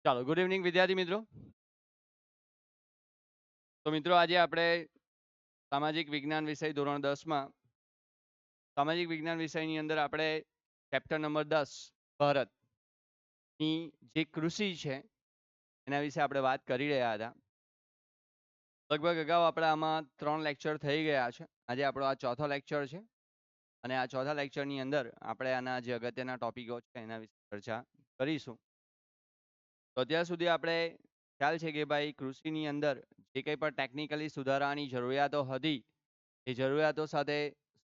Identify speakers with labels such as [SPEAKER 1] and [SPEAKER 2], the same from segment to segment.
[SPEAKER 1] ચાલો good evening વિદ્યાર્થી મિત્રો. તો મિત્રો આજે આપણે સામાજિક વિજ્ઞાન વિષય ધોરણ 10માં સામાજિક વિજ્ઞાન વિષયની અંદર આપણે ચેપ્ટર નંબર 10 ભારતની જે કૃષિ છે એના વિશે આપણે વાત કરી રહ્યા હતા. લગભગ અગાઉ આપણે આમાં 3 લેક્ચર થઈ ગયા છે. આજે આપણો આ ચોથો લેક્ચર છે અને આ ચોથા લેક્ચરની અંદર આપણે આના જે અગત્યના ટોપિકો છે એના વિશે ચર્ચા કરીશું. તો અત્યાર સુધી આપણે ખ્યાલ છે કે ભાઈ કૃષિની અંદર જે કંઈ પણ ટેકનિકલી સુધારાની જરૂરિયાતો હતી એ જરૂરિયાતો સાથે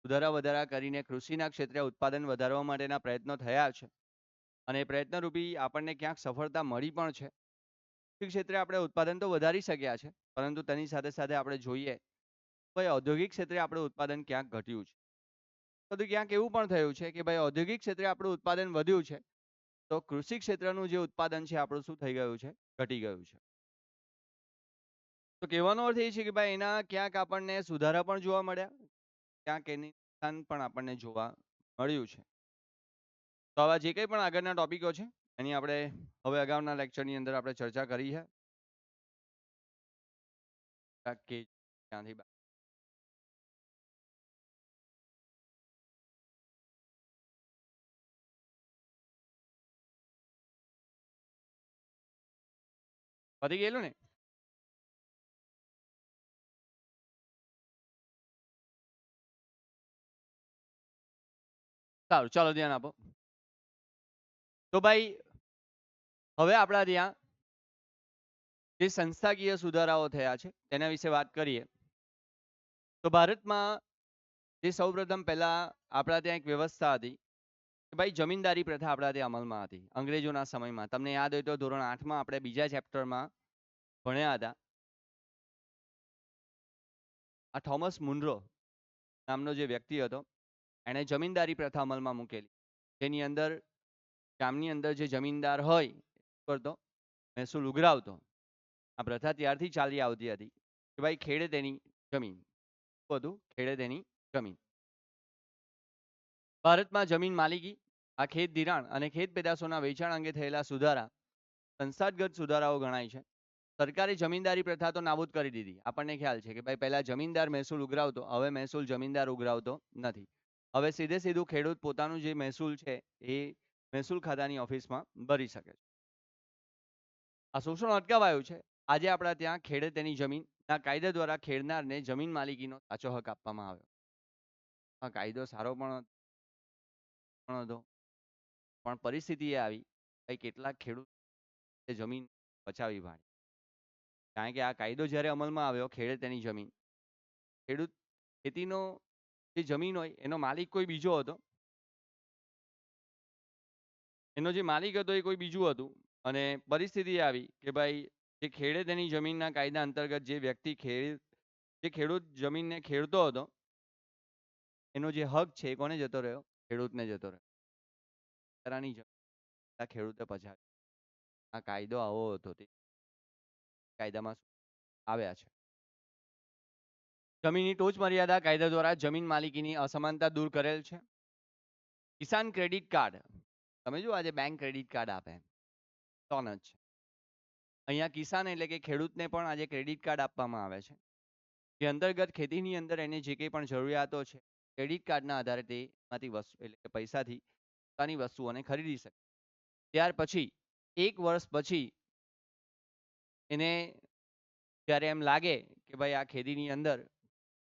[SPEAKER 1] સુધારા વધારા કરીને કૃષિના ક્ષેત્રે ઉત્પાદન વધારવા માટેના પ્રયત્નો થયા છે અને પ્રયત્નરૂપી આપણને ક્યાંક સફળતા મળી પણ છે. કૃષિ ક્ષેત્રે આપણે ઉત્પાદન તો વધારી શક્યા છે, પરંતુ તેની સાથે સાથે આપણે જોઈએ ભાઈ ઔદ્યોગિક ક્ષેત્રે આપણું ઉત્પાદન ક્યાંક ઘટ્યું છે. તો ક્યાંક એવું પણ થયું છે કે ભાઈ ઔદ્યોગિક ક્ષેત્રે આપણું ઉત્પાદન વધ્યું છે, તો કૃષિ ક્ષેત્રનું જે ઉત્પાદન છે આપણું શું થઈ ગયું છે? ઘટી ગયું છે. તો કહેવાનો અર્થ એ છે કે ભાઈ એના ક્યાંક આપણને સુધારા પણ જોવા મળ્યા, ક્યાંક એની નુકસાન પણ આપણને જોવા મળ્યું છે. તો આવા જે કંઈ પણ આગળના ટોપિકો છે એની આપણે હવે અગાઉના લેક્ચરની અંદર આપણે ચર્ચા કરી છે. કે ત્યાંથી પતી ગયેલું ને? સારું, ચાલો ધ્યાન આપો. તો ભાઈ હવે આપણા ત્યાં જે સંસ્થાકીય સુધારાઓ થયા છે તેના વિશે વાત કરીએ તો ભારતમાં જે સૌપ્રથમ પહેલા આપણા ત્યાં એક વ્યવસ્થા હતી કે ભાઈ જમીનદારી પ્રથા આપણા ત્યાં અમલમાં હતી અંગ્રેજોના સમયમાં. તમને યાદ હોય તો ધોરણ 8માં આપણે બીજા ચેપ્ટરમાં ભણ્યા હતા. આ થોમસ મુનરો નામનો જે વ્યક્તિ હતો એણે જમીનદારી પ્રથા અમલમાં મૂકેલી, જેની અંદર ગામની અંદર જે જમીનદાર હોય કરતો મહેસૂલ ઉઘરાવતો. આ પ્રથા ત્યારથી ચાલી આવતી હતી કે ભાઈ ખેડે તેની જમીન, બધું ખેડે તેની જમીન. ભારતમાં જમીન માલિકી, આ ખેત ધિરાણ અને ખેત પેદાશોના વેચાણ અંગે થયેલા સુધારા સંસ્થાગત સુધારાઓ ગણાય છે. સરકારે જમીનદારી પ્રથા તો નાબૂદ કરી દીધી. આપણને ખ્યાલ છે કે ભાઈ પહેલા જમીનદાર મહેસૂલ ઉઘરાવતો, હવે મહેસૂલ જમીનદાર ઉઘરાવતો નથી. હવે સીધે સીધું ખેડૂત પોતાનું જે મહેસૂલ છે એ મહેસૂલ ખાતાની ઓફિસમાં ભરી શકે છે. આ શોષણ અટકાવાયું છે. આજે આપણા ત્યાં ખેડે તેની જમીનના કાયદા દ્વારા ખેડનારને જમીન માલિકીનો સાચો હક આપવામાં આવ્યો. આ કાયદો સારો પણ હતો, પણ પરિસ્થિતિ એ આવી કે કેટલાક ખેડૂત જમીન બચાવી ભાડે. કારણ કે આ કાયદો જ્યારે અમલમાં આવ્યો, ખેડે તેની જમીન, ખેડૂત ખેતીનો જે જમીન હોય એનો માલિક કોઈ બીજો હતો, એનો જે માલિક હતો એ કોઈ બીજું હતું અને પરિસ્થિતિ આવી કે ભાઈ જે ખેડે તેની જમીનના કાયદા અંતર્ગત જે વ્યક્તિ જે ખેડૂત જમીનને ખેડતો હતો એનો જે હક છે એ કોને જતો રહ્યો? ખેડૂતને જતો રહ્યો. ખેડૂતે પછાડી. આ કાયદો આવો હતો તે કાયદામાં આવ્યા છે. જમીનની ટોચ મર્યાદા કાયદા દ્વારા જમીન માલિકીની અસમાનતા દૂર કરેલ છે. કિસાન ક્રેડિટ કાર્ડ, તમે જો આજે બેંક ક્રેડિટ કાર્ડ આપે લોન જ છે. અહીંયા કિસાન એટલે કે ખેડૂતને પણ આજે ક્રેડિટ કાર્ડ આપવામાં આવે છે, જે અંતર્ગત ખેતીની અંદર એને જે કંઈ પણ જરૂરિયાતો છે ક્રેડિટ કાર્ડના આધારે તેમાંથી વસ્તુ એટલે કે પૈસાથી પોતાની વસ્તુઓને ખરીદી શકે. ત્યાર પછી 1 વર્ષ પછી એને જ્યારે એમ લાગે કે ભાઈ આ ખેતીની અંદર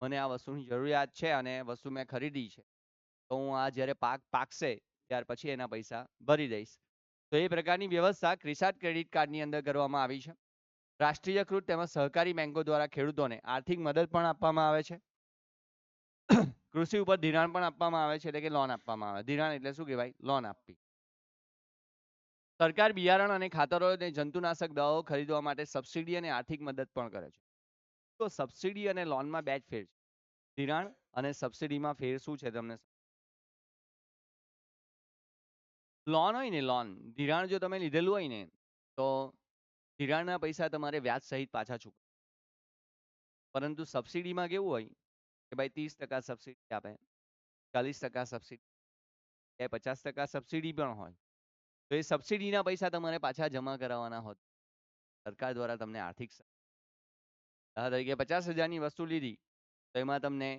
[SPEAKER 1] મને આ વસ્તુની જરૂરિયાત છે અને વસ્તુ મેં ખરીદી છે, તો હું આ જ્યારે પાક પાકશે ત્યાર પછી એના પૈસા ભરી દઈશ. તો એ પ્રકારની વ્યવસ્થા કિસાન ક્રેડિટ કાર્ડની અંદર કરવામાં આવી છે. રાષ્ટ્રીયકૃત તેમજ સહકારી બેંકો દ્વારા ખેડૂતોને આર્થિક મદદ પણ આપવામાં આવે છે. કૃષિ ઉપર ધિરાણ પણ આપવામાં આવે છે, એટલે કે લોન આપવામાં આવે. ધિરાણ એટલે શું કહેવાય? લોન આપવી. સરકાર બિયારણ અને ખાતરો અને જંતુનાશક દવાઓ ખરીદવા માટે સબસિડી અને આર્થિક મદદ પણ કરે છે. તો સબસિડી અને લોનમાં બે જ ફેર છે. ધિરાણ અને સબસિડીમાં ફેર શું છે તમને? લોન હોય ને, લોન ધિરાણ જો તમે લીધેલું હોય ને તો ધિરાણના પૈસા તમારે વ્યાજ સહિત પાછા ચૂકવવા. પરંતુ સબસિડીમાં કેવું હોય કે ભાઈ 30% સબસિડી આપે, 40% સબસિડી, 50% સબસિડી પણ હોય. તો એ સબસિડીના પૈસા તમારે પાછા જમા કરાવવાના હોત. સરકાર દ્વારા તમને આર્થિક દાખલા તરીકે 50,000ની વસ્તુ લીધી તો એમાં તમને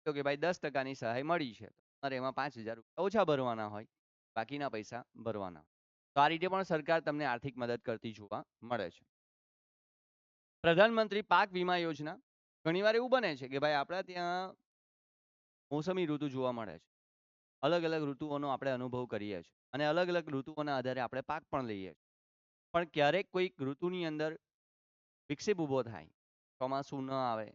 [SPEAKER 1] તો કે ભાઈ 10%ની સહાય મળી છે, તમારે એમાં 5,000 રૂપિયા ઓછા ભરવાના હોય, બાકીના પૈસા ભરવાના. તો આ રીતે પણ સરકાર તમને આર્થિક મદદ કરતી જોવા મળે છે. પ્રધાનમંત્રી પાક વીમા યોજના, ઘણીવાર એવું બને છે કે ભાઈ આપણા ત્યાં મોસમી ઋતુ જોવા મળે છે, અલગ અલગ ઋતુઓનો આપણે અનુભવ કરીએ છીએ અને અલગ અલગ ઋતુઓના આધારે આપણે પાક પણ લઈએ છીએ. પણ ક્યારેક કોઈક ઋતુની અંદર વિક્ષેપ ઊભો થાય, ચોમાસું ન આવે,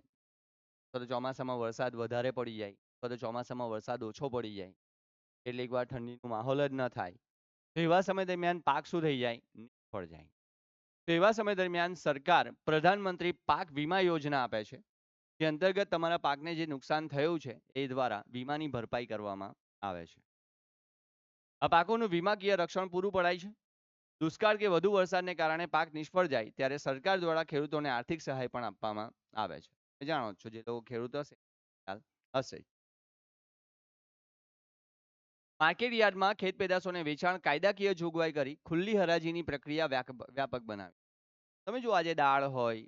[SPEAKER 1] તો ચોમાસામાં વરસાદ વધારે પડી જાય, તો ચોમાસામાં વરસાદ ઓછો પડી જાય, કેટલીક વાર ઠંડીનો માહોલ જ ન થાય, તો એવા સમય દરમિયાન પાક શું થઈ જાય? નિષ્ફળ જાય. તો એવા સમય દરમિયાન સરકાર પ્રધાનમંત્રી પાક વીમા યોજના આપે છે, જે અંતર્ગત તમારા પાકને જે નુકસાન થયું છે એ દ્વારા વીમાની ભરપાઈ કરવામાં આવે છે. આ પાકોનું વિમાકીય રક્ષણ પૂરું પડાય છે. દુષ્કાળ કે વધુ વરસાદને કારણે પાક નિષ્ફળ જાય ત્યારે સરકાર દ્વારા ખેડૂતોને આર્થિક સહાય પણ આપવામાં આવે છે. જાણો છો, જે લોકો ખેડૂત હશે ખ્યાલ હશે. માર્કેટ યાર્ડમાં ખેત પેદાશોને વેચાણ કાયદાકીય જોગવાઈ કરી ખુલ્લી હરાજીની પ્રક્રિયા વ્યાપક બનાવી. તમે જો આજે દાળ હોય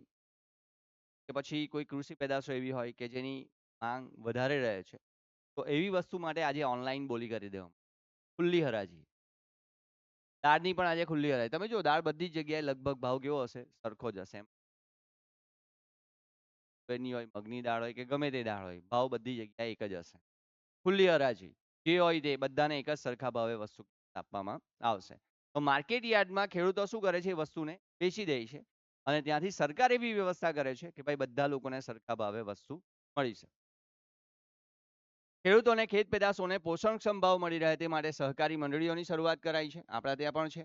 [SPEAKER 1] કે પછી કોઈ કૃષિ પેદાશો એવી હોય કે જેની માંગ વધારે રહે છે, તો એવી વસ્તુ માટે આજે ઓનલાઈન બોલી કરી દેવામાં, ખુલ્લી હરાજી. દાળની પણ આજે ખુલ્લી હરાજી. તમે જો દાળ બધી જ જગ્યાએ લગભગ ભાવ કેવો હશે? સરખો જ હશે. એની હોય, મગની દાળ હોય કે ગમે તે દાળ હોય, ભાવ બધી જગ્યાએ એક જ હશે. ખુલ્લી હરાજી, જે હોય તે બધાને એક જ સરખા ભાવે વસ્તુ આપવામાં આવશે. તો માર્કેટ યાર્ડમાં ખેડૂતો શું કરે છે? એ વસ્તુને વેચી દે છે અને ત્યાંથી સરકાર એવી વ્યવસ્થા કરે છે કે ભાઈ બધા લોકોને સરખા ભાવે વસ્તુ મળી શકે. ખેડૂતોને ખેત પેદાશોને પોષણક્ષમ ભાવ મળી રહે તે માટે સહકારી મંડળીઓની શરૂઆત કરાઈ છે. આપણા ત્યાં પણ છે.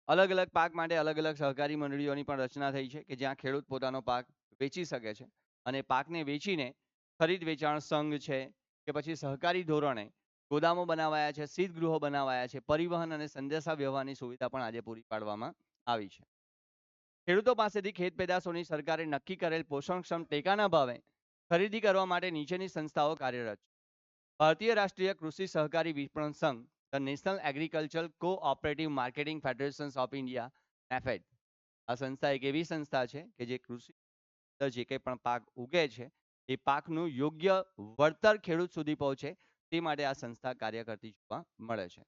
[SPEAKER 1] અલગ અલગ પાક માટે અલગ અલગ સહકારી મંડળીઓની પણ રચના થઈ છે કે જ્યાં ખેડૂત પોતાનો પાક વેચી શકે છે અને પાકને વેચીને ખરીદ વેચાણ સંઘ છે કે પછી સહકારી ધોરણે ગોદામો બનાવાયા છે, શીત ગૃહો બનાવાયા છે, પરિવહન અને સંદેશા વ્યવહારની સુવિધા પણ આજે પૂરી પાડવામાં આવી છે. ખેડૂતો પાસેથી ખેત પેદાશોની સરકારે નક્કી કરેલ પોષણક્ષમ ટેકાના ભાવે ખરીદી કરવા માટે નીચેની સંસ્થાઓ કાર્યરત છે. ભારતીય રાષ્ટ્રીય કૃષિ સહકારી વિપણન સંઘ, the national agriculture cooperative marketing federation of India, NAFED. આ સંસ્થા એક એવી સંસ્થા છે કે જે કૃષિ જે કંઈ પણ પાક ઉગે છે એ પાકનું યોગ્ય વળતર ખેડૂત સુધી પહોંચે તે માટે આ સંસ્થા કાર્ય કરતી જોવા મળે છે.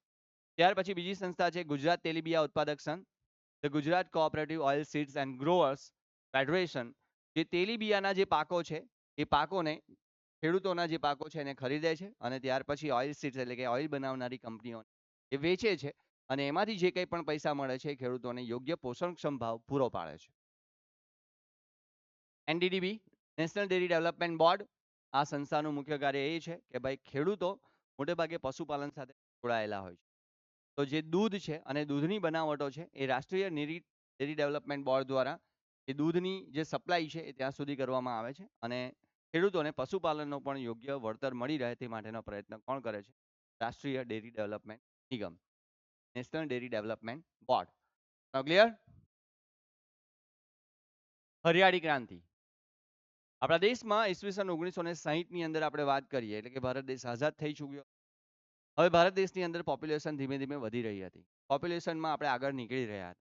[SPEAKER 1] ત્યાર પછી બીજી સંસ્થા છે ગુજરાત તેલીબિયા ઉત્પાદક સંઘ, the Gujarat cooperative oil seeds and growers federation. જે તેલીબિયાના જે પાકો છે એ પાકોને ખેડૂતોના જે પાકો છે એને ખરીદે છે અને ત્યાર પછી ઓઇલ સીડ્સ એટલે કે ઓઇલ બનાવનારી કંપનીઓ એ વેચે છે અને એમાંથી જે કંઈ પણ પૈસા મળે છે એ ખેડૂતોને યોગ્ય પોષણક્ષમ ભાવ પૂરો પાડે છે. NDDB, national dairy development board. આ સંસ્થાનું મુખ્ય કાર્ય એ છે કે ભાઈ ખેડૂતો મોટેભાગે પશુપાલન સાથે જોડાયેલા હોય છે. તો જે દૂધ છે અને દૂધની બનાવટો છે એ રાષ્ટ્રીય ડેરી ડેવલપમેન્ટ બોર્ડ દ્વારા એ દૂધની જે સપ્લાય છે એ ત્યાં સુધી કરવામાં આવે છે અને ખેડૂતોને પશુપાલનનો પણ યોગ્ય વળતર મળી રહે તે માટેનો પ્રયત્ન કોણ કરે છે? રાષ્ટ્રીય ડેરી ડેવલપમેન્ટ નિગમ, national dairy development board. Clear? હરિયાળી ક્રાંતિ. આપણા દેશમાં ઈસવીસન 1960ની અંદર આપણે વાત કરીએ એટલે કે ભારત દેશ આઝાદ થઈ ચૂક્યો. હવે ભારત દેશની અંદર પોપ્યુલેશન ધીમે ધીમે વધી રહી હતી. પોપ્યુલેશનમાં આપણે આગળ નીકળી રહ્યા હતા.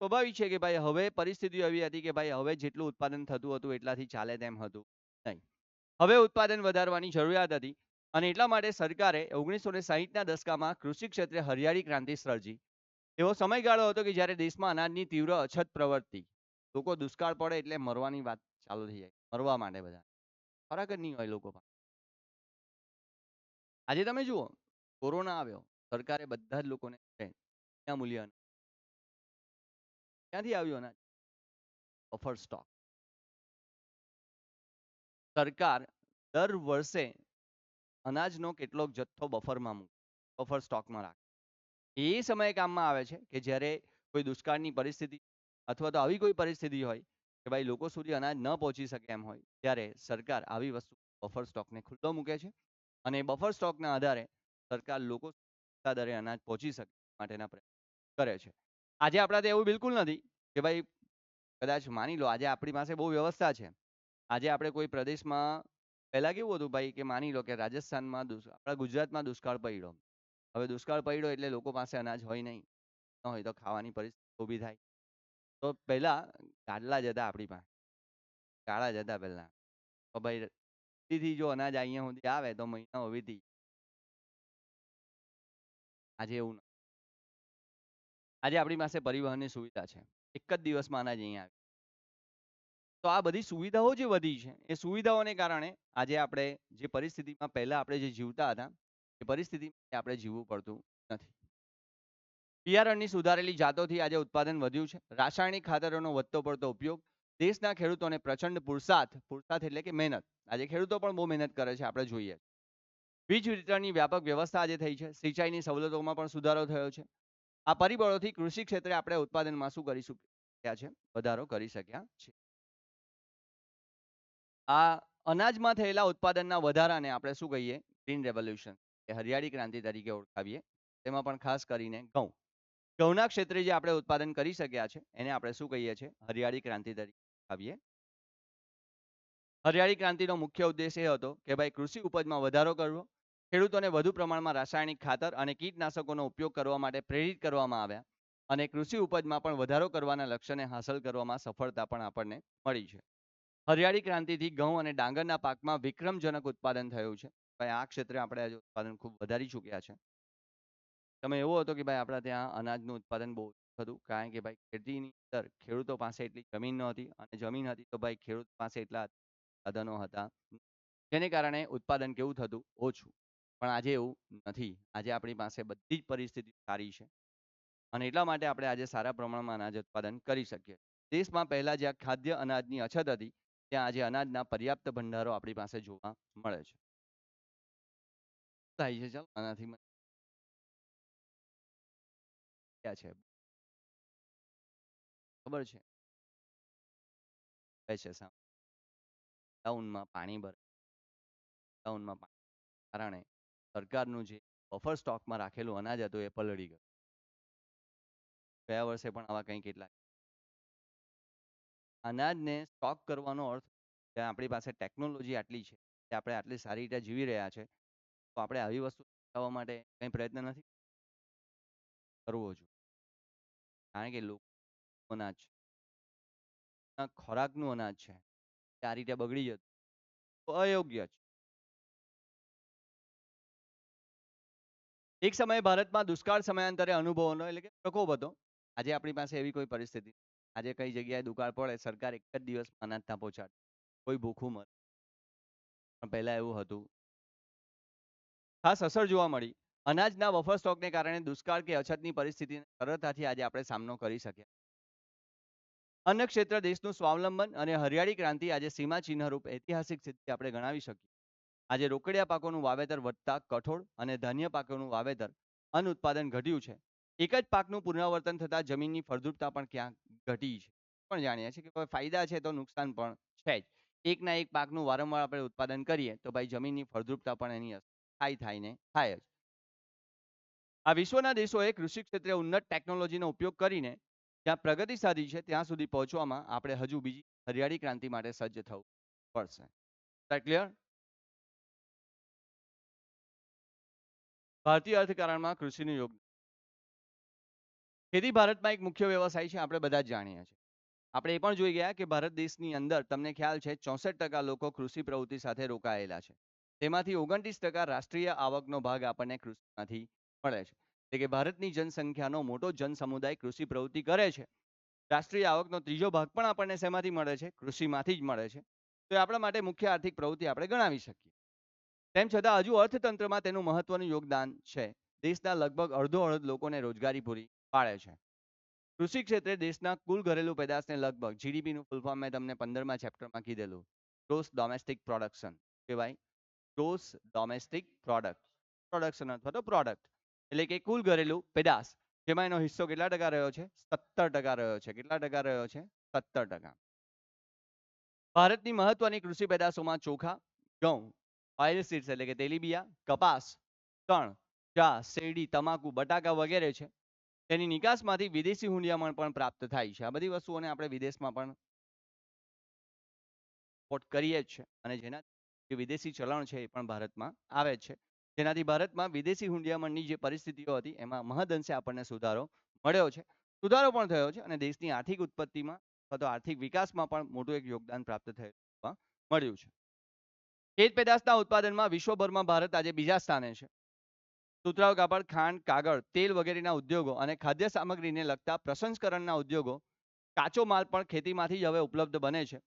[SPEAKER 1] સ્વાભાવિક છે કે ભાઈ હવે પરિસ્થિતિઓ એવી હતી કે ભાઈ હવે જેટલું ઉત્પાદન થતું હતું એટલાથી ચાલે તેમ હતું નહીં. હવે ઉત્પાદન વધારવાની જરૂરિયાત હતી અને એટલા માટે સરકારે 1960ના દશકામાં કૃષિ ક્ષેત્રે હરિયાળી ક્રાંતિ સર્જી. એવો સમયગાળો હતો કે જ્યારે દેશમાં અનાજની તીવ્ર અછત પ્રવર્તી. લોકો દુષ્કાળ પડે એટલે મરવાની વાત ચાલુ થઈ જાય, મરવા માંડે બધા, ખોરાક જ નહીં હોય લોકો પાસે. આજે તમે જુઓ, કોરોના આવ્યો, સરકારે બધા જ લોકોને મૂલ્ય ક્યાંથી આવ્યું? અનાજ બફર સ્ટોક. સરકાર દર વર્ષે અનાજનો કેટલોક જથ્થો બફરમાં મૂકે, બફર સ્ટોકમાં રાખે. એ સમયે કામમાં આવે છે કે જ્યારે કોઈ દુષ્કાળની પરિસ્થિતિ અથવા તો આવી કોઈ પરિસ્થિતિ હોય કે ભાઈ લોકો સુધી અનાજ ન પહોંચી શકે એમ હોય ત્યારે સરકાર આવી વસ્તુ બફર સ્ટોકને ખુલ્લો મૂકે છે અને બફર સ્ટોકના આધારે સરકાર લોકો દરે અનાજ પહોંચી શકે માટેના પ્રયત્ન કરે છે. આજે આપણા ત્યાં એવું બિલકુલ નથી કે ભાઈ કદાચ માની લો આજે આપણી પાસે બહુ વ્યવસ્થા છે. આજે આપણે કોઈ પ્રદેશમાં પહેલા કેવું હતું ભાઈ કે માની લો કે રાજસ્થાનમાં આપણા ગુજરાતમાં દુષ્કાળ પડ્યો, હવે દુષ્કાળ પડ્યો એટલે લોકો પાસે અનાજ હોય નહીં, ન હોય તો ખાવાની પરિસ્થિતિ ઊભી થાય. તો પહેલા ગાડલા જ હતા આપણી પાસે, ગાડા જ હતા પહેલા. તો ભાઈ દિલ્હીથી જો અનાજ અહીંયા સુધી આવે તો મહિનાઓ વીતી. આજે એવું નથી. આજે આપણી પાસે પરિવહનની સુવિધા છે, એક જ દિવસમાં અનાજ અહીંયા આવે. તો આ બધી સુવિધાઓ જે વધી છે એ સુવિધાઓને કારણે આજે આપણે જે પરિસ્થિતિમાં પહેલા આપણે જે જીવતા હતા એ પરિસ્થિતિમાં આપણે જીવવું પડતું નથી. બિયારણની સુધારેલી જાતોથી આજે ઉત્પાદન વધ્યું છે. રાસાયણિક ખાતરોનો વધતો પડતો ઉપયોગ દેશના ખેડૂતોને પ્રચંડ પુરુષાર્થ એટલે કે મહેનત. આજે ખેડૂતો પણ બહુ મહેનત કરે છે, આપણે જોઈએ. વીજ વિતરણની વ્યાપક વ્યવસ્થા આજે થઈ છે. સિંચાઈની સવલતોમાં પણ સુધારો થયો છે. આ પરિબળોથી કૃષિ ક્ષેત્રે આપણે ઉત્પાદનમાં શું કરી શક્યા છે? વધારો કરી શક્યા છે. આ અનાજમાં થયેલા ઉત્પાદનના વધારાને આપણે શું કહીએ? ગ્રીન રેવોલ્યુશન, એ હરિયાળી ક્રાંતિ તરીકે ઓળખાવીએ. તેમાં પણ ખાસ કરીને ઘઉંના ક્ષેત્રે જે આપણે ઉત્પાદન કરી શક્યા છે એને આપણે શું કહીએ છીએ? હરિયાળી ક્રાંતિ તરીકે ઓળખાવીએ. હરિયાળી ક્રાંતિનો મુખ્ય ઉદ્દેશ એ હતો કે ભાઈ કૃષિ ઉપજમાં વધારો કરવો, ખેડૂતોને વધુ પ્રમાણમાં રાસાયણિક ખાતર અને કીટનાશકોનો ઉપયોગ કરવા માટે પ્રેરિત કરવામાં આવ્યા અને કૃષિ ઉપજમાં પણ વધારો કરવાના લક્ષ્યને હાંસલ કરવામાં સફળતા પણ આપણને મળી છે. હરિયાળી ક્રાંતિથી ઘઉં અને ડાંગરના પાકમાં વિક્રમજનક ઉત્પાદન થયું છે. ભાઈ આ ક્ષેત્રે આપણે આજે ઉત્પાદન ખૂબ વધારી ચૂક્યા છે. તમે એવો હતો કે ભાઈ આપણા ત્યાં અનાજનું ઉત્પાદન બહુ થતું, કારણ કે ભાઈ ખેતીની અંદર ખેડૂતો પાસે એટલી જમીન નહોતી અને જમીન હતી તો ભાઈ ખેડૂત પાસે એટલા સાધનો હતા, જેને કારણે ઉત્પાદન કેવું થતું? ઓછું. પણ આજે એવું નથી. આજે આપણી પાસે બધી જ પરિસ્થિતિ સારી છે અને એટલા માટે આપણે આજે સારા પ્રમાણમાં અનાજ ઉત્પાદન કરી શકીએ. દેશમાં પહેલા જ્યાં ખાદ્ય અનાજની અછત હતી ત્યાં આજે અનાજના પર્યાપ્ત ભંડારો આપણી પાસે જોવા મળે છે. થાય છે, ચાલો આનાથી ક્યાં છે ખબર છે? ડાઉનમાં પાણી ડાઉનમાં પાણી કારણે સરકારનું જે બફર સ્ટોકમાં રાખેલું અનાજ હતું એ પલળી ગયું. ગયા વર્ષે પણ આવા કંઈ કેટલાક અનાજને સ્ટોક કરવાનો અર્થ કે આપણી પાસે ટેકનોલોજી આટલી છે કે આપણે આટલી સારી રીતે જીવી રહ્યા છે, તો આપણે આવી વસ્તુ બચાવવા માટે કંઈ પ્રયત્ન નથી કરવો જોઈએ. કારણ કે લોકો અનાજ ખોરાકનું અનાજ છે તે આ રીતે બગડી જતું તો અયોગ્ય છે. એક સમયે ભારતમાં દુષ્કાળ સમયાંતરે અનુભવનો એટલે કે પ્રકોપ હતો. આજે આપણી પાસે એવી કોઈ પરિસ્થિતિ. આજે કઈ જગ્યાએ દુકાળ પડે, સરકાર એક જ દિવસમાં અનાજ ત્યાં પહોંચાડે, કોઈ ભૂખું મરે. પણ પહેલા એવું હતું. ખાસ અસર જોવા મળી. અનાજના બફર સ્ટોકને કારણે દુષ્કાળ કે અછતની પરિસ્થિતિને સરળતાથી આજે આપણે સામનો કરી શકીએ. અન્ન ક્ષેત્ર દેશનું સ્વાવલંબન અને હરિયાળી ક્રાંતિ આજે સીમાચિહ્નરૂપ ઐતિહાસિક સિદ્ધિ આપણે ગણાવી શકીએ. આજે રોકડિયા પાકોનું વાવેતર વધતા કઠોળ અને ધાન્ય પાકોનું વાવેતર, અન્ન ઉત્પાદન ઘટ્યું છે. એક જ પાકનું પુનરાવર્તન થતાં જમીનની ફળદ્રુપતા પણ ક્યાંક ઘટી છે. પણ જાણીએ છીએ કે ફાયદા છે તો નુકસાન પણ છે જ. એકના એક પાકનું વારંવાર આપણે ઉત્પાદન કરીએ તો ભાઈ જમીનની ફળદ્રુપતા પણ એની થાય ને થાય જ. આ વિશ્વના દેશોએ કૃષિ ક્ષેત્રે ઉન્નત ટેકનોલોજીનો ઉપયોગ કરીને જ્યાં પ્રગતિ સાધી છે ત્યાં સુધી પહોંચવામાં આપણે હજુ બીજી હરિયાળી ક્રાંતિ માટે સજ્જ થવું પડશે. ક્લિયર? ભારતીય અર્થકારણમાં કૃષિનું યોગદાન. ખેતી ભારતમાં એક મુખ્ય વ્યવસાય છે, આપણે બધા જ જાણીએ છીએ. આપણે એ પણ જોઈ ગયા કે ભારત દેશની અંદર તમને ખ્યાલ છે 64% લોકો કૃષિ પ્રવૃત્તિ સાથે રોકાયેલા છે. તેમાંથી 29% રાષ્ટ્રીય આવકનો ભાગ આપણને કૃષિમાંથી મળે છે. એટલે કે ભારતની જનસંખ્યાનો મોટો જનસમુદાય કૃષિ પ્રવૃત્તિ કરે છે. રાષ્ટ્રીય આવકનો ત્રીજો ભાગ પણ આપણને શેમાંથી મળે છે? કૃષિમાંથી જ મળે છે. તો એ આપણા માટે મુખ્ય આર્થિક પ્રવૃત્તિ આપણે ગણાવી શકીએ. તેમ છતાં હજુ અર્થતંત્રમાં તેનું મહત્વનું યોગદાન છે. દેશના લગભગ અડધો લોકોને રોજગારી પૂરી પાડે છે. કૃષિ ક્ષેત્રે દેશના કુલ ઘરેલું પેદાશને લગભગ જીડીપીનું ફૂલ ફોર્મ મેં તમને 15મા ચેપ્ટરમાં કીધેલું. ગ્રોસ ડોમેસ્ટિક પ્રોડક્શન કહેવાય. ગ્રોસ ડોમેસ્ટિક પ્રોડક્શન અથવા તો પ્રોડક્ટ એટલે કે કુલ ઘરેલું પેદાશ, જેમાં એનો હિસ્સો કેટલા ટકા રહ્યો છે? 17% રહ્યો છે. કેટલા ટકા રહ્યો છે? 17%. ભારતની મહત્વની કૃષિ પેદાશોમાં ચોખા, ઘઉં, ઓઇલસીડ્સ એટલે કે તેલીબિયા, કપાસ, તણ, ચા, શેરડી, તમાકુ, બટાકા વગેરે છે. તેની નિકાસમાંથી વિદેશી હુંડિયામણ પણ પ્રાપ્ત થાય છે. આ બધી વસ્તુઓને આપણે વિદેશમાં પણ એક્સપોર્ટ કરીએ જ છે અને જેના વિદેશી ચલણ છે એ પણ ભારતમાં આવે છે. જેનાથી ભારતમાં વિદેશી હુંડિયામણની જે પરિસ્થિતિઓ હતી એમાં મહદઅંશે આપણને સુધારો મળ્યો છે. સુધારો પણ થયો છે અને દેશની આર્થિક ઉત્પત્તિમાં અથવા તો આર્થિક વિકાસમાં પણ મોટું એક યોગદાન પ્રાપ્ત થયું મળ્યું છે. ખેત પેદાશના ઉત્પાદનમાં વિશ્વભરમાં ભારત આજે બીજા સ્થાને છે. સુતરાઉ કાપડ, ખાંડ, કાગળ, તેલ વગેરેના ઉદ્યોગો અને ખાદ્ય સામગ્રીને લગતા પ્રસંસ્કરણના ઉદ્યોગો, કાચો માલ પણ ખેતીમાંથી જ હવે ઉપલબ્ધ બને છે.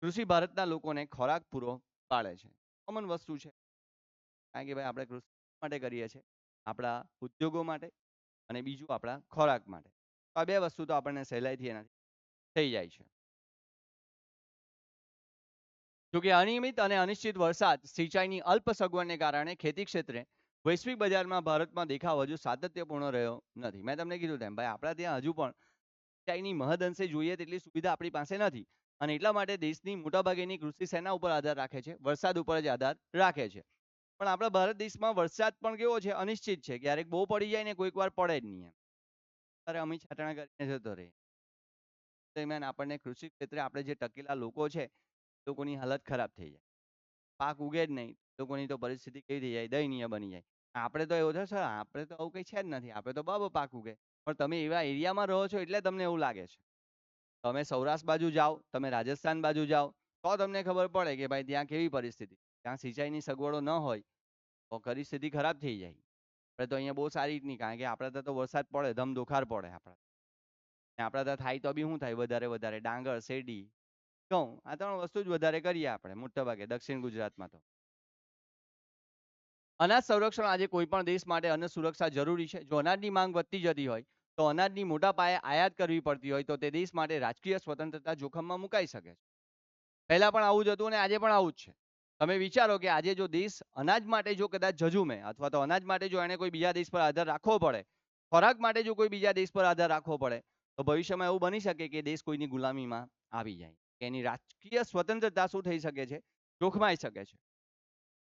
[SPEAKER 1] કૃષિ ભારતના લોકોને ખોરાક પૂરો પાડે છે. કોમન વસ્તુ છે, કારણ કે ભાઈ આપણે કૃષિ માટે કરીએ છીએ, આપણા ઉદ્યોગો માટે અને બીજું આપણા ખોરાક માટે. આ બે વસ્તુ તો આપણને સહેલાઈથી એનાથી થઈ જાય છે. જોકે અનિયમિત અને અનિશ્ચિત વરસાદ, સિંચાઈની અલ્પ સગવડને કારણે ખેતી ક્ષેત્રે વૈશ્વિક બજારમાં ભારતમાં દેખાવ હજુ સાતત્યપૂર્ણ રહ્યો નથી. મેં તમને કીધું તેમ ભાઈ આપણા ત્યાં હજુ પણ સિંચાઈની મહદઅંશે જોઈએ તેટલી સુવિધા આપણી પાસે નથી અને એટલા માટે દેશની મોટાભાગેની કૃષિ શેના ઉપર આધાર રાખે છે? વરસાદ ઉપર જ આધાર રાખે છે. પણ આપણા ભારત દેશમાં વરસાદ પણ કેવો છે? અનિશ્ચિત છે. ક્યારેક બહુ પડી જાય ને કોઈક વાર પડે જ નહીં. અરે અમી છાંટણા કરીને જતો રહે. દરમિયાન આપણને કૃષિ ક્ષેત્રે આપણે જે ટકેલા લોકો છે, લોકોની હાલત ખરાબ થઈ જાય. પાક ઉગે જ નહીં, લોકોની તો પરિસ્થિતિ કેવી થઈ જાય? દયનીય બની જાય. આપણે તો એવું છે સર, આપણે તો આવું કંઈ છે જ નથી. આપણે તો બરાબર પાક ઉગે. પણ તમે એવા એરિયામાં રહો છો એટલે તમને એવું લાગે છે. તમે સૌરાષ્ટ્ર બાજુ જાઓ, તમે રાજસ્થાન બાજુ જાઓ, તો તમને ખબર પડે કે ભાઈ ત્યાં કેવી પરિસ્થિતિ. ત્યાં સિંચાઈની સગવડો ન હોય તો પરિસ્થિતિ ખરાબ થઈ જાય. આપણે તો અહીંયા બહુ સારી રીતની, કારણ કે આપણે ત્યાં તો વરસાદ પડે, ધમધોખાર પડે આપણા. આપણા ત્યાં થાય તો બી શું થાય? વધારે ડાંગર, શેરડી, ઘઉં, આ 3 વસ્તુ જ વધારે કરીએ આપણે મોટાભાગે દક્ષિણ ગુજરાતમાં તો. અનાજ સંરક્ષણ આજે કોઈ પણ દેશ માટે અન્ન સુરક્ષા જરૂરી છે. જો અનાજની માંગ વધતી જતી હોય તો અનાજની મોટા પાયે આયાત કરવી પડતી હોય તો તે દેશ માટે રાજકીય સ્વતંત્રતા જોખમમાં મુકાઈ શકે છે. પહેલા પણ આવું જ હતું અને આજે પણ આવું જ છે. તમે વિચારો કે આજે જો દેશ અનાજ માટે જો કદાચ ઝઝુમે અથવા તો અનાજ માટે જો એને કોઈ બીજા દેશ પર આધાર રાખવો પડે, ખોરાક માટે જો કોઈ બીજા દેશ પર આધાર રાખવો પડે, તો ભવિષ્યમાં એવું બની શકે કે દેશ કોઈની ગુલામીમાં આવી જાય. એની રાજકીય સ્વતંત્રતા શું થઈ શકે છે? જોખમાઈ શકે છે.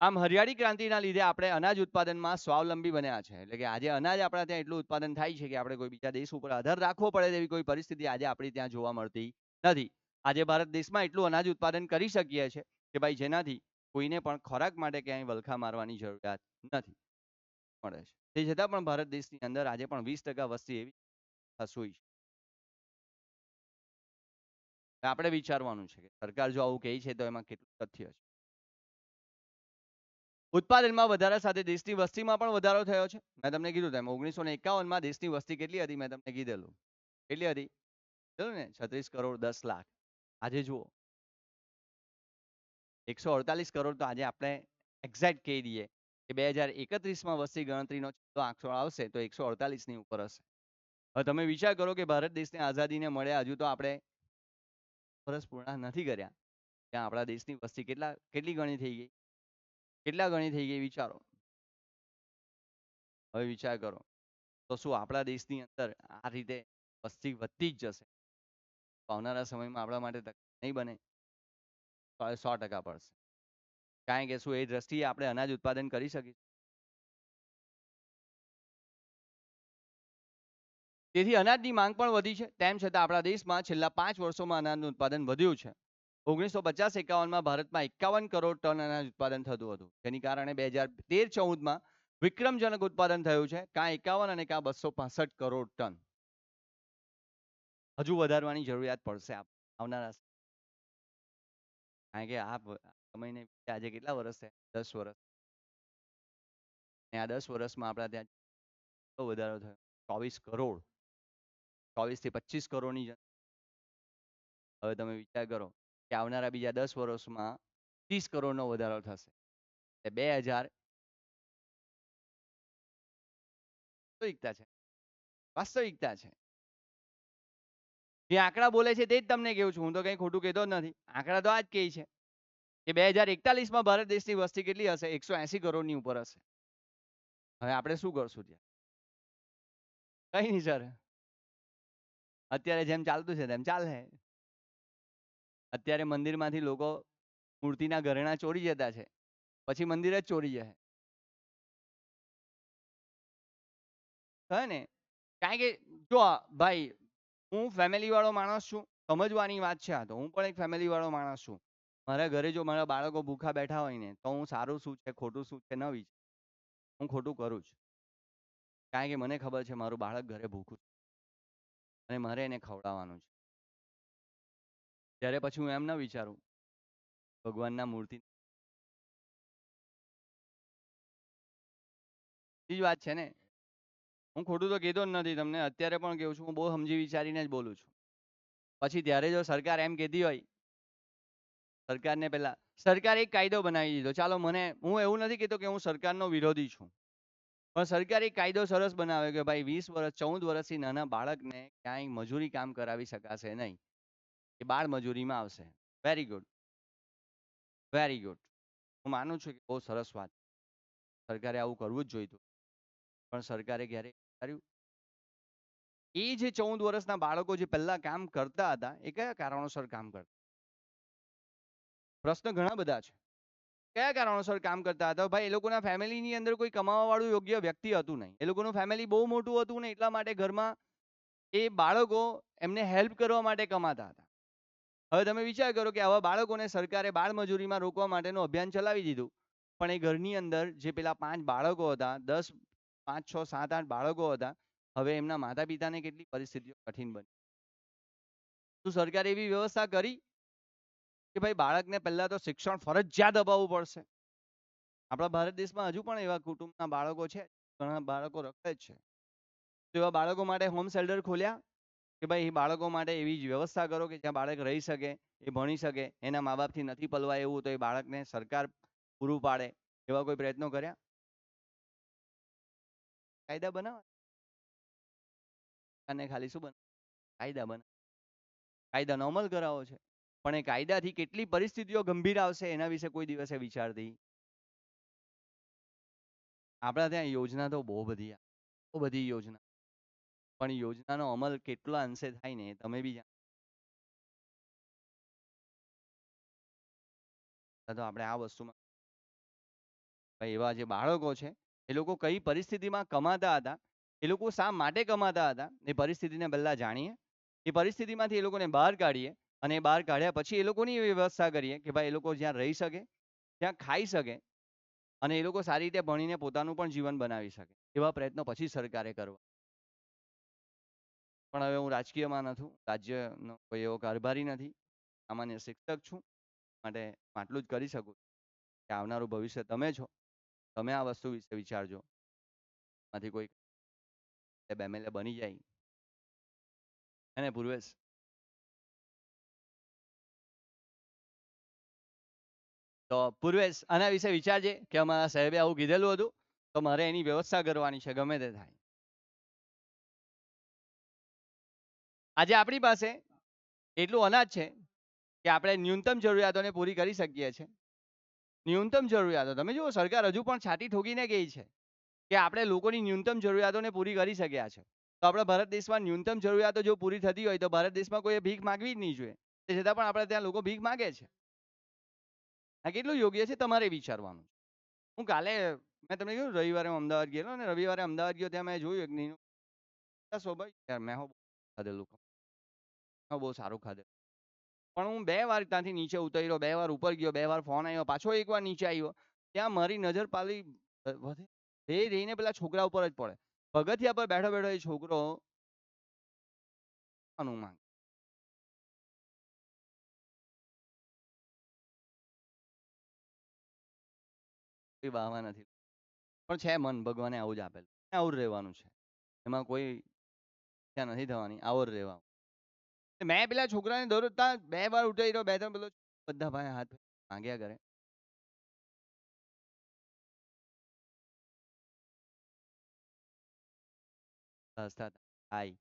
[SPEAKER 1] આમ હરિયાળી ક્રાંતિના લીધે આપણે અનાજ ઉત્પાદનમાં સ્વાવલંબી બન્યા છે. એટલે કે આજે અનાજ આપણા ત્યાં એટલું ઉત્પાદન થાય છે કે આપણે કોઈ બીજા દેશ ઉપર આધાર રાખવો પડે તેવી કોઈ પરિસ્થિતિ આજે આપણી ત્યાં જોવા મળતી નથી. આજે ભારત દેશમાં એટલું અનાજ ઉત્પાદન કરી શકીએ છીએ કે ભાઈ જેનાથી કોઈને પણ ખોરાક માટે ક્યાંય વલખા મારવાની જરૂરિયાત નથી મળે છે. તે છતાં પણ ભારત દેશની અંદર આજે પણ 20% વસ્તી એવી હસુઈ છે. આપણે વિચારવાનું છે કે સરકાર જો આવું કહે છે તો એમાં કેટલું તથ્ય છે. ઉત્પાદનમાં વધારા સાથે દેશની વસ્તીમાં પણ વધારો થયો છે. મેં તમને કીધું તેમ 1951માં દેશની વસ્તી કેટલી હતી? મેં તમને કીધેલું. કેટલી હતી? કીધું ને 36 કરોડ 10 લાખ. આજે જુઓ 148 કરોડ. તો આજે આપણે એક્ઝેક્ટ કહી દઈએ કે 2031માં વસ્તી ગણતરીનો છેલ્લો આંકડો આવશે તો 148 ની ઉપર હશે. હવે તમે વિચાર કરો કે ભારત દેશને આઝાદીને મળ્યા હજુ તો આપણે વર્ષ પૂર્ણ નથી કર્યા, ત્યાં આપણા દેશની વસ્તી કેટલી ગણી થઈ ગઈ? કેટલા ગણી થઈ ગઈ વિચારો. હવે વિચાર કરો તો શું આપણા દેશની અંદર આ રીતે વસ્તી વધતી જ જશે તો આવનારા સમયમાં આપણા માટે તકલીફ નહીં બને? 100% પડશે. કારણ કે શું એ દ્રષ્ટિએ આપણે અનાજ ઉત્પાદન કરી શકીશું? તેથી અનાજની માંગ પણ વધી છે. તેમ છતાં આપણા દેશમાં છેલ્લા 5 વર્ષોમાં અનાજનું ઉત્પાદન વધ્યું છે. 1950-51માં ભારતમાં 51 કરોડ ટન અનાજ ઉત્પાદન થતું હતું. જેની કારણે 2013-14માં વિક્રમજનક ઉત્પાદન થયું છે. કાં 51 અને કાં 265 કરોડ ટન. હજુ વધારવાની જરૂરિયાત પડશે આવનારા, કારણ કે આ સમયને આજે કેટલા વર્ષ છે? 10 વર્ષ. અને આ 10 વર્ષમાં આપણા ત્યાં કેટલો વધારો થયો? 24 કરોડ. 24 થી 25 કરોડની. હવે તમે વિચાર કરો કે આવનારા બીજા 10 વર્ષમાં 30 કરોડનો વધારો થશે. એટલે 2000 વાસ્તવિકતા છે. વાસ્તવિકતા છે. જે આંકડા બોલે છે તે જ તમને કહું છું. હું તો કંઈ ખોટું કહેતો જ નથી. આંકડા તો આ જ કહે છે કે 2041માં ભારત દેશની વસ્તી કેટલી હશે? 180 કરોડની ઉપર હશે. હવે આપણે શું કરશું ત્યાં? કઈ નહીં સર. અત્યારે જેમ ચાલતું છે તેમ ચાલે. અત્યારે મંદિરમાંથી લોકો મૂર્તિના ઘરેણા ચોરી જતા છે, પછી મંદિર જ ચોરી જાય. હે ને? કારણ કે જો ભાઈ હું ફેમિલી વાળો માણસ છું, સમજવાની વાત છે આ તો. હું પણ એક ફેમિલી વાળો માણસ છું. મારા ઘરે જો મારા બાળકો ભૂખા બેઠા હોય ને તો હું સારું શું છે ખોટું શું છે ન વિચારું. હું ખોટું કરું જ. કારણ કે મને ખબર છે મારું બાળક ઘરે ભૂખ્યું છે અને મારે એને ખવડાવવાનું છે. ત્યારે પછી હું એમ ન વિચારું ભગવાનના મૂર્તિ જ વાત છે ને. હું ખોટું તો કહેતો જ નથી તમને, અત્યારે પણ કહું છું. હું બહુ સમજી વિચારીને જ બોલું છું. પછી ત્યારે જો સરકાર એમ કહેતી હોય, સરકારને પહેલા સરકારે એક કાયદો બનાવી દીધો. ચાલો મને, હું એવું નથી કહેતો કે હું સરકારનો વિરોધી છું. પણ સરકારે એક કાયદો સરસ બનાવ્યો કે ભાઈ 20 વર્ષ 14 વર્ષથી નાના બાળકને ક્યાંય મજૂરી કામ કરાવી શકાશે નહીં. એ બાળ મજૂરીમાં આવશે. Very good, very good. હું માનું છું કે બહુ સરસ વાત. સરકારે આવું કરવું જ જોઈતું. પણ સરકારે ક્યારે કર્યું? એ જે 14 વર્ષના બાળકો જે પહેલા કામ કરતા હતા એ કયા કારણોસર કામ કરતા? પ્રશ્ન ઘણા બધા છે. કયા કારણોસર કામ કરતા હતા? ભાઈ એ લોકોના ફેમિલીની અંદર કોઈ કમાવાવાળું યોગ્ય વ્યક્તિ હતું નહીં. એ લોકોનું ફેમિલી બહુ મોટું હતું ને એટલા માટે ઘરમાં એ બાળકો એમને હેલ્પ કરવા માટે કમાતા હતા. હવે તમે વિચાર કરો કે આવા બાળકોને સરકારે બાળમજૂરીમાં રોકવા માટેનું અભિયાન ચલાવી દીધું. પણ એ ઘરની અંદર જે પેલા 5 બાળકો હતા, 10, 5, 6, 7, 8 બાળકો હતા, હવે એમના માતા પિતાને કેટલી પરિસ્થિતિઓ કઠિન બની. શું સરકારે એવી વ્યવસ્થા કરી કે ભાઈ બાળકને પહેલા તો શિક્ષણ ફરજિયાત અપાવવું પડશે? આપણા ભારત દેશમાં હજુ પણ એવા કુટુંબના બાળકો છે, ઘણા બાળકો રખડે જ છે. તો એવા બાળકો માટે હોમ શેલ્ટર ખોલ્યા કે ભાઈ એ બાળકો માટે એવી જ વ્યવસ્થા કરો કે જ્યાં બાળક રહી શકે, એ ભણી શકે, એના મા બાપથી નથી પલવાય એવું તો એ બાળકને સરકાર પૂરું પાડે, એવા કોઈ પ્રયત્નો કર્યા? કાયદા બનાવવા અને ખાલી શું બને કાયદા બને, કાયદાનો અમલ કરાવો છે. પણ એ કાયદાથી કેટલી પરિસ્થિતિઓ ગંભીર આવશે એના વિશે કોઈ દિવસે વિચારતી. આપણા ત્યાં યોજના તો બહુ બધી, બહુ બધી યોજના, પણ યોજનાનો અમલ કેટલા અંશે થાય ને તમે બી જાણો. તો આપણે આ વસ્તુમાં ભાઈ એવા જે બાળકો છે એ લોકો કઈ પરિસ્થિતિમાં કમાતા હતા, એ લોકો શા માટે કમાતા હતા, એ પરિસ્થિતિને પહેલા જાણીએ, એ પરિસ્થિતિમાંથી એ લોકોને બહાર કાઢીએ અને એ બહાર કાઢ્યા પછી એ લોકોની એવી વ્યવસ્થા કરીએ કે ભાઈ એ લોકો જ્યાં રહી શકે, ત્યાં ખાઈ શકે અને એ લોકો સારી રીતે ભણીને પોતાનું પણ જીવન બનાવી શકે. એવા પ્રયત્નો પછી સરકારે કરવા. પણ હવે હું રાજકીયમાં નથી, રાજ્યનો કોઈ એવો કારભારી નથી, સામાન્ય શિક્ષક છું. માટે આટલું જ કરી શકું કે આવનારું ભવિષ્ય તમે છો. તમે આ વસ્તુ વિશે વિચારજો. માંથી કોઈ MLA બની જાય એને પૂર્વેશ. તો પૂર્વેશ આના વિશે વિચારજે કે અમારા સાહેબે આવું કીધેલું હતું તો મારે એની વ્યવસ્થા કરવાની છે ગમે તે થાય. આજે આપણી પાસે એટલું અનાજ છે કે આપણે ન્યૂનતમ જરૂરિયાતોને પૂરી કરી શકીએ છીએ. ન્યૂનતમ જરૂરિયાતો તમે જુઓ, સરકાર હજુ પણ છાતી ઠોકીને કહે છે કે આપણે લોકોની ન્યૂનતમ જરૂરિયાતોને પૂરી કરી શક્યા છે. તો આપણા ભારત દેશમાં ન્યૂનતમ જરૂરિયાતો જો પૂરી થતી હોય તો ભારત દેશમાં કોઈએ ભીખ માંગવી જ નહીં જોઈએ. તે છતાં પણ આપણે ત્યાં લોકો ભીખ માંગે છે. આ કેટલું યોગ્ય છે તમારે વિચારવાનું. હું કાલે મેં તમને કહ્યું રવિવારે હું અમદાવાદ ગયેલો અને રવિવારે અમદાવાદ ગયો ત્યાં મેં જોયું એક નીનું સ્વાભાવિક યાર મેં ખાધેલું, બહુ સારું ખાધેલું. પણ હું 2 વાર ત્યાંથી નીચે ઉતર્યો, 2 વાર ઉપર ગયો, 2 વાર ફોન આવ્યો, પાછો એકવાર નીચે આવ્યો. ત્યાં મારી નજર પાલી વધે રહીને પેલા છોકરા ઉપર જ પડે. પગથિયા પર બેઠો બેઠો એ છોકરો માંગે. કોઈ વાહવા નથી. પણ છે મન ભગવાને આવું જ આપેલું. આવું જ રહેવાનું છે. એમાં કોઈ ઈચ્છા નથી થવાની, આવો જ રહેવાનું. મેં પેલા છોકરાને દરરોજ ત્યાં 2 વાર ઉઠાઈ રહ્યો, 2-3 પેલો બધા ભાઈ હાથ માંગ્યા કરે. હસતા હતા. હાય.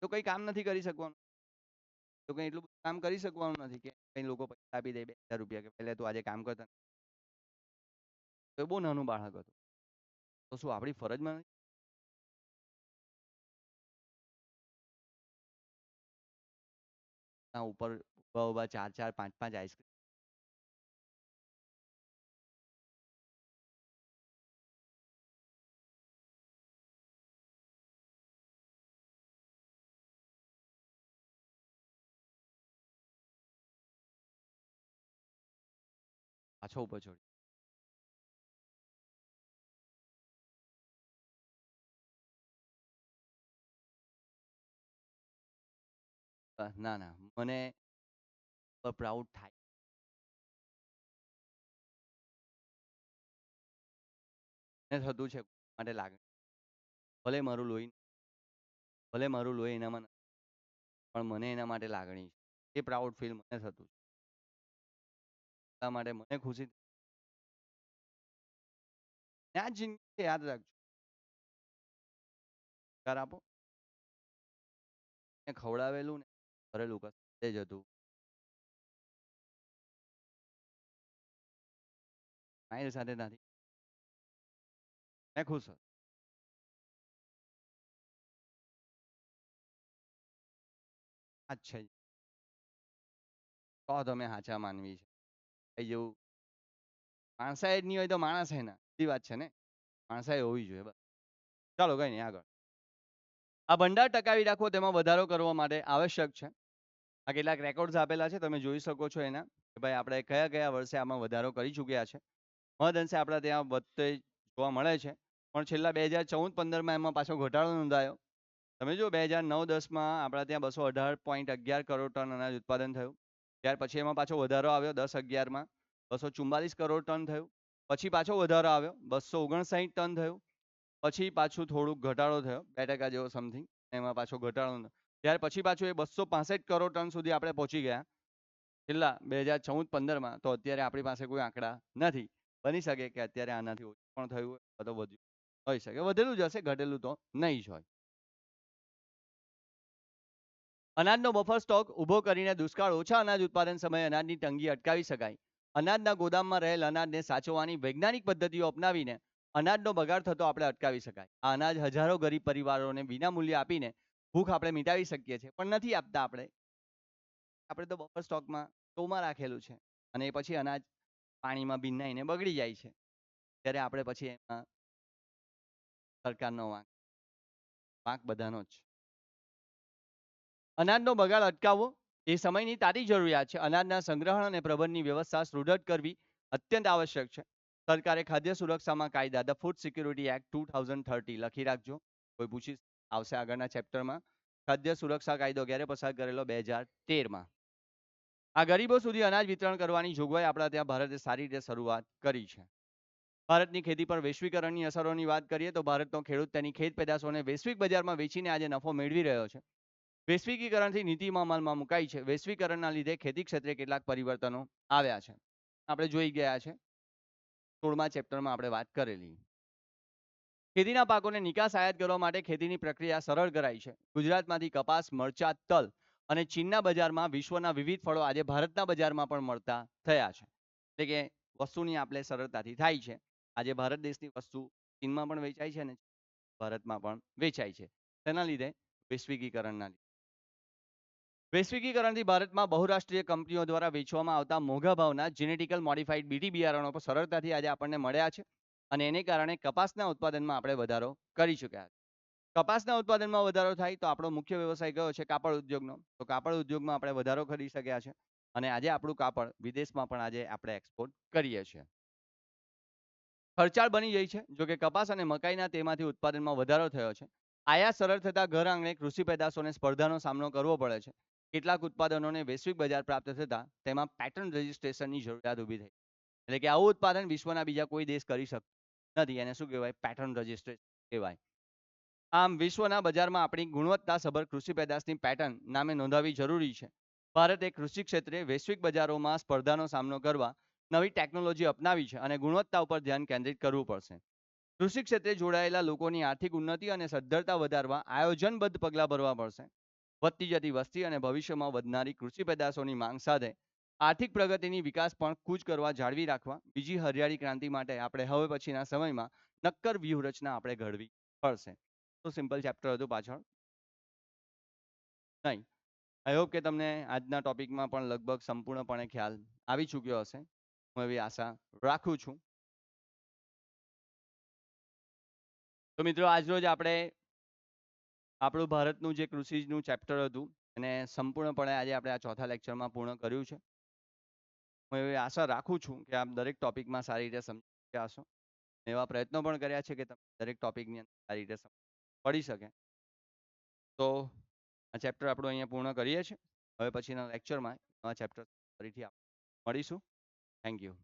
[SPEAKER 1] તો કઈ કામ નથી કરી શકવાનું. તો કઈ એટલું બધું કામ કરી શકવાનું નથી કે કઈ લોકો પૈસા આપી દે 2000 રૂપિયા કે પહેલે તું આજે કામ કરતા. તો બહુ નાનું બાળક હતું. તો શું આપણી ફરજમાં નથી? ઉપર ઉભા ઉભા 4-4, 5-5 આઈસ્ક્રીમ પાછો ઉપર ચડ્યો. ના ના, મને પ્રાઉડ થાય. મને થતું છે માટે લાગણી, ભલે મારું લોહી એનામાં નથી, પણ મને એના માટે લાગણી છે. એ પ્રાઉડ ફીલ મને થતું છે. એટલા માટે મને ખુશી. ને આ જિંદગી યાદ રાખજો, વિચાર આપો ને ખવડાવેલું ને કરેલું કશે જ હતું. મારી સાથે નથી, મેં ખુશ હતો. આ જ છે, તો તમે હાચા માનવી છે. એ જેવું માણસાઈ જ નહીં હોય તો માણસ હે ના, સીધી વાત છે ને. માણસાઈ હોવી જોઈએ બસ. ચાલો કઈ નહીં, આગળ. આ ભંડાર ટકાવી રાખવો તેમાં વધારો કરવા માટે આવશ્યક છે. આ કેટલાક રેકોર્ડ્સ આપેલા છે, તમે જોઈ શકો છો એના, કે ભાઈ આપણે કયા કયા વર્ષે આમાં વધારો કરી ચૂક્યા છે. મહદઅંશે આપણા ત્યાં વધતે જોવા મળે છે, પણ છેલ્લા 2014-15માં એમાં પાછો ઘટાડો નોંધાયો. તમે જો 2009-10માં આપણા ત્યાં 218.11 કરોડ ટન અનાજ ઉત્પાદન થયું. ત્યાર પછી એમાં પાછો વધારો આવ્યો 10-11માં 244 કરોડ ટન થયું. પછી પાછો વધારો આવ્યો 259 ટન થયું. પછી પાછું થોડુંક ઘટાડો થયો 2% જેવો સમથિંગ, એમાં પાછો ઘટાડો. ત્યાર પછી પાછું એ 265 કરોડ ટન સુધી આપણે પહોંચી ગયા છેલ્લા 2014-15માં. તો અત્યારે આપણી પાસે કોઈ આંકડા નથી. બની શકે કે અત્યારે આનાથી ઓછું પણ થયું હોય અથવા વધ્યું હોઈ શકે. વધેલું જ હશે, ઘટેલું તો નહીં જ હોય. અનાજનો બફર સ્ટોક ઊભો કરીને દુષ્કાળ ઓછા અનાજ ઉત્પાદન સમયે અનાજની તંગી અટકાવી શકાય. અનાજના ગોદામમાં રહેલ અનાજને સાચવવાની વૈજ્ઞાનિક પદ્ધતિઓ અપનાવીને અનાજનો બગાડ થતો આપણે અટકાવી શકાય. આ અનાજ હજારો ગરીબ પરિવારોને વિનામૂલ્યે આપીને ભૂખ આપણે મિટાવી શકીએ છીએ, પણ નથી આપતા આપણે. આપણે તો બફર સ્ટોકમાં સ્ટોમાં રાખેલું છે, અને એ પછી અનાજ પાણીમાં ભીનાઈને બગડી જાય છે. ત્યારે આપણે પછી એમાં સરકારનો વાંક બધાનો જ. અનાજનો બગાડ અટકાવવો એ સમયની તાતી જરૂરિયાત છે. અનાજના સંગ્રહણ અને પ્રબંધની વ્યવસ્થા સુદૃઢ કરવી અત્યંત આવશ્યક છે. સરકારે ખાદ્ય સુરક્ષામાં કાયદા ધ ફૂડ સિક્યુરિટી એક્ટ 2030 લખી રાખજો, કોઈ પૂછી આવશે આગળના ચેપ્ટરમાં. ખાદ્ય સુરક્ષા કાયદો ક્યારે પસાર કરેલો? 2013માં. આ ગરીબો સુધી અનાજ વિતરણ કરવાની જોગવાઈ આપણા ત્યાં ભારતે સારી રીતે શરૂઆત કરી છે. ભારતની ખેતી પર વૈશ્વિકરણની અસરોની વાત કરીએ તો ભારતનો ખેડૂત તેની ખેત પેદાશોને વૈશ્વિક બજારમાં વેચીને આજે નફો મેળવી રહ્યો છે. વૈશ્વિકીકરણથી નીતિમાં અમલમાં મુકાઈ છે. વૈશ્વિકરણના લીધે ખેતી ક્ષેત્રે કેટલાક પરિવર્તનો આવ્યા છે, આપણે જોઈ ગયા છે. 16મા ચેપ્ટરમાં આપણે વાત કરેલી. ખેતીના પાકોને નિકાસ આયાત કરવા માટે ખેતીની પ્રક્રિયા સરળ કરાઈ છે. ગુજરાતમાંથી કપાસ, મરચા, તલ અને ચીનના બજારમાં વિશ્વના વિવિધ ફળો આજે ભારતના બજારમાં પણ મળતા થયા છે. એટલે કે વસ્તુની આપણે સરળતાથી થાય છે. આજે ભારત દેશની વસ્તુ ચીનમાં પણ વેચાય છે અને ભારતમાં પણ વેચાય છે. તેના લીધે વૈશ્વિકીકરણના લીધે. વૈશ્વિકીકરણથી ભારતમાં બહુરાષ્ટ્રીય કંપનીઓ દ્વારા વેચવામાં આવતા મોંઘા ભાવના જેનેટિકલ મોડિફાઈડ બીટી બિયારણો પર સરળતાથી આજે આપણને મળ્યા છે, અને એને કારણે કપાસના ઉત્પાદનમાં આપણે વધારો કરી ચૂક્યા છે. કપાસના ઉત્પાદનમાં વધારો થાય તો આપણો મુખ્ય વ્યવસાય કયો છે? કાપડ ઉદ્યોગનો. તો કાપડ ઉદ્યોગમાં આપણે વધારો કરી શક્યા છે, અને આજે આપણું કાપડ વિદેશમાં પણ આજે આપણે એક્સપોર્ટ કરીએ છીએ. ખર્ચાળ બની જાય છે, જો કે કપાસ અને મકાઈના તેમાંથી ઉત્પાદનમાં વધારો થયો છે. આયાત સરળ થતા ઘર આંગણે કૃષિ પેદાશોને સ્પર્ધાનો સામનો કરવો પડે છે. કેટલાક ઉત્પાદનોને વૈશ્વિક બજાર પ્રાપ્ત થતા તેમાં પેટર્ન રજિસ્ટ્રેશનની જરૂરિયાત ઊભી થઈ. એટલે કે આવું ઉત્પાદન વિશ્વના બીજા કોઈ દેશ કરી શકતો નથી. એને શું કહેવાય? પેટર્ન રજિસ્ટ્રેશન કહેવાય. આમ વિશ્વના બજારમાં આપણી ગુણવત્તાસભર કૃષિ પેદાશની પેટર્ન નામે નોંધાવવી જરૂરી છે. ભારતે કૃષિ ક્ષેત્રે વૈશ્વિક બજારોમાં સ્પર્ધાનો સામનો કરવા નવી ટેકનોલોજી અપનાવી છે, અને ગુણવત્તા ઉપર ધ્યાન કેન્દ્રિત કરવું પડશે. કૃષિ ક્ષેત્રે જોડાયેલા લોકોની આર્થિક ઉન્નતિ અને સદ્ધરતા વધારવા આયોજનબદ્ધ પગલાં ભરવા પડશે. વધતી જતી વસ્તી અને ભવિષ્યમાં વધનારી કૃષિ પેદાશોની માંગ સાથે આર્થિક પ્રગતિની વિકાસ પણ કૂચ કરવા જાળવી રાખવા બીજી હરિયાળી ક્રાંતિ માટે આપણે હવે પછીના સમયમાં નક્કર વ્યૂહરચના આપણે ઘડવી પડશે. તો સિમ્પલ ચેપ્ટર હતું પાછળ નહીં. આઈ હોપ કે તમને આજના ટોપિકમાં પણ લગભગ સંપૂર્ણપણે ખ્યાલ આવી ચૂક્યો હશે, હું એવી આશા રાખું છું. તો મિત્રો, આજરોજ આપણે આપણું ભારતનું જે કૃષિનું ચેપ્ટર હતું એને સંપૂર્ણપણે આજે આપણે આ ચોથા લેક્ચરમાં પૂર્ણ કર્યું છે. હું એવી આશા રાખું છું કે આપ દરેક ટોપિકમાં સારી રીતે સમજી ગયા હશો. એવા પ્રયત્નો પણ કર્યા છે કે તમે દરેક ટોપિકની અંદર સારી રીતે પડી શકે. તો આ ચેપ્ટર આપણું અહીંયા પૂર્ણ કરીએ છીએ. હવે પછીના લેક્ચરમાં નવા ચેપ્ટર ફરીથી મળીશું. Thank you.